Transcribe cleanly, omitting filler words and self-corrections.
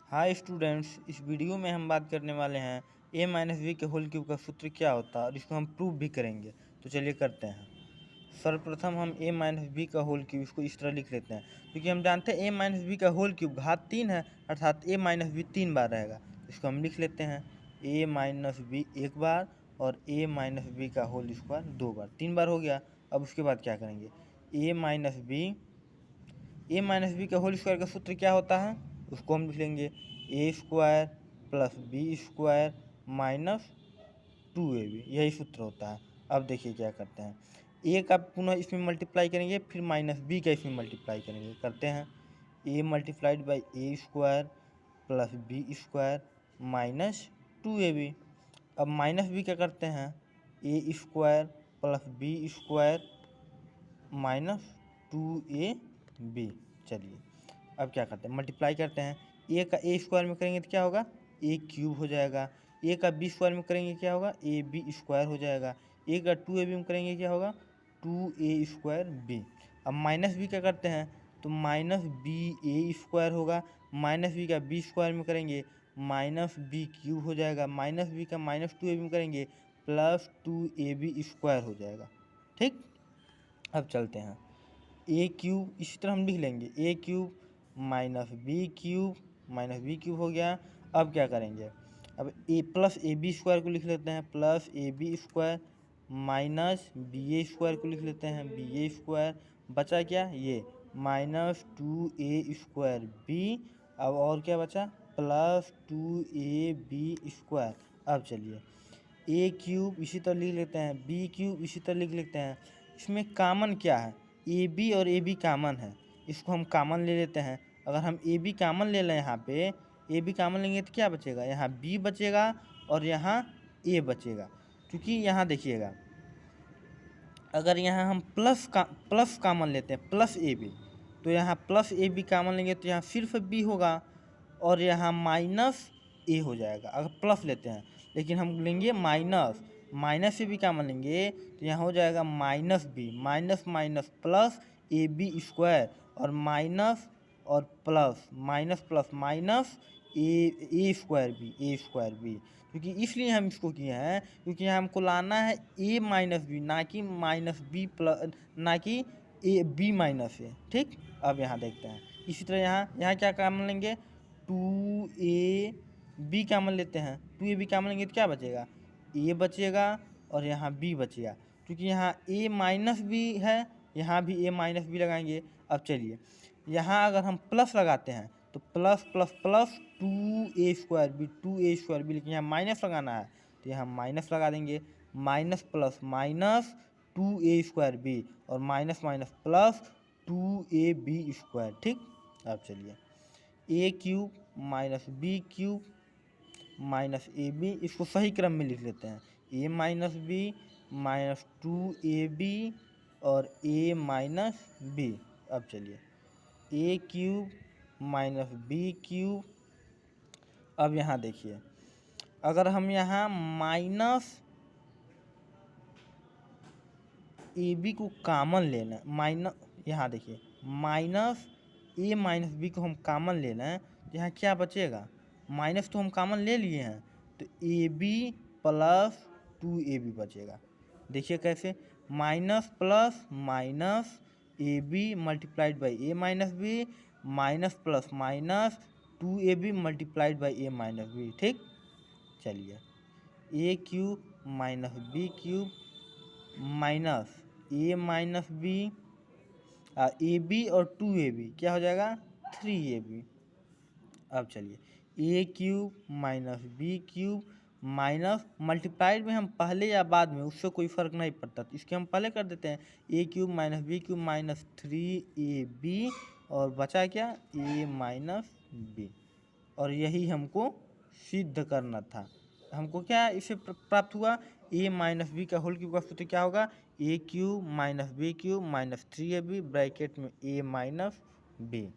Hi students, इस video में हम बात करने वाले हैं a माइनस बी के होल क्यूब का सूत्र क्या होता है और इसको हम प्रूव भी करेंगे। तो चलिए करते हैं। सर्वप्रथम हम a माइनस बी का होल क्यूब इसको इस तरह लिख लेते हैं, क्योंकि हम जानते हैं a माइनस बी का होल क्यूब घात 3 है, अर्थात a माइनस बी 3 बार रहेगा। इसको हम लिख लेते हैं a माइनस बी 1 बार और a माइनस बी का होल स्क्वायर 2 बार, 3 बार हो गया। अब उसके बाद क्या करेंगे, a माइनस बी का होल स्क्वायर का सूत्र क्या होता है उसको हम लिख लेंगे A square plus B square minus 2ab, यही सूत्र होता है। अब देखिए क्या करते हैं, ए का पुनः इसमें मल्टीप्लाई करेंगे, फिर माइनस बी का इसमें मल्टीप्लाई करेंगे। करते हैं A multiplied by A square plus B square minus 2ab। अब माइनस बी का करते हैं A square plus B square minus 2ab। चलिए अब क्या करते हैं, मल्टीप्लाई करते हैं। ए का ए स्क्वायर में करेंगे तो क्या होगा, ए क्यूब हो जाएगा। ए का बी स्क्वायर में करेंगे क्या होगा, ए बी स्क्वायर हो जाएगा। ए का 2ab में करेंगे क्या होगा, 2a स्क्वायर बी। अब माइनस बी का करते हैं तो माइनस बी ए स्क्वायर होगा। माइनस बी का बी स्क्वायर में करेंगे माइनस बी क्यूब हो जाएगा। माइनस बी का माइनस 2ab में करेंगे प्लस 2ab स्क्वायर हो जाएगा। ठीक, अब चलते हैं ए क्यूब, इसी तरह हम लिख लेंगे a cube minus B cube हो गया। अब क्या करेंगे, अब a plus a b square को लिख लेते हैं, plus a b square minus B a square को लिख लेते हैं, बी ए स्क्वायर। बचा क्या, ये माइनस 2a स्क्वायर बी। अब और क्या बचा, प्लस 2ab स्क्वायर। अब चलिए ए क्यूब इसी तरह लिख लेते हैं, बी क्यूब इसी तरह लिख लेते हैं। इसमें कामन क्या है, ए बी और ए बी कामन है, इसको हम कामन ले लेते हैं। अगर हम ए बी कामन ले लें, यहाँ पे ए बी कामन लेंगे तो क्या बचेगा, यहाँ बी बचेगा और यहाँ ए बचेगा। क्योंकि यहाँ देखिएगा, अगर यहाँ हम प्लस कामन लेते हैं, प्लस ए बी, तो यहाँ प्लस ए बी कामन लेंगे तो यहाँ सिर्फ बी होगा और यहाँ माइनस ए हो जाएगा अगर प्लस लेते हैं। लेकिन हम लेंगे माइनस से भी कामन लेंगे तो यहाँ हो जाएगा minus B, minus minus plus a b square और माइनस और plus minus plus minus a square b. क्योंकि इसलिए हम इसको किए हैं, क्योंकि यहाँ हमको लाना है ए माइनस बी, ना कि माइनस बी प्लस, ना कि ए बी माइनस ए। ठीक, अब यहाँ देखते हैं इसी तरह यहाँ क्या कामन लेंगे, 2ab कामन लेते हैं। 2ab कामन लेंगे तो क्या बचेगा, ए बचेगा और यहाँ बी बचेगा। क्योंकि यहाँ ए माइनस बी है, यहाँ भी ए माइनस बी लगाएंगे। अब चलिए यहाँ अगर हम प्लस लगाते हैं तो plus plus plus 2a square b, लेकिन यहाँ माइनस लगाना है तो यहाँ माइनस लगा देंगे। Minus plus minus 2a square B और minus minus plus 2ab square. ठीक, अब चलिए ए cube minus B cube minus A B, इसको सही क्रम में लिख लेते हैं, ए माइनस बी माइनस 2ab और ए माइनस बी। अब चलिए ए क्यूब माइनस बी क्यूब। अब यहाँ देखिए, अगर हम यहाँ माइनस ए बी को कामन लेना, यहाँ देखिए माइनस ए माइनस बी को हम कामन ले लें तो यहाँ क्या बचेगा, माइनस तो हम कामन ले लिए हैं तो ए बी प्लस 2ab बचेगा। देखिए कैसे, minus plus minus A B multiplied by A minus B minus plus minus 2ab multiplied by A minus B. ठीक, चलिए ए cube minus B cube minus A minus B, A B और 2ab क्या हो जाएगा, 3ab। अब चलिए ए cube minus B cube minus, multiplied में हम पहले या बाद में उससे कोई फ़र्क नहीं पड़ता, तो इसके हम पहले कर देते हैं A cube minus B cube minus 3ab और बचा क्या, ए माइनस बी। और यही हमको सिद्ध करना था। हमको क्या इससे प्राप्त हुआ, ए माइनस बी का होल क्यूब का सूत्र क्या होगा, A cube minus B cube minus 3ab bracket में ए माइनस बी।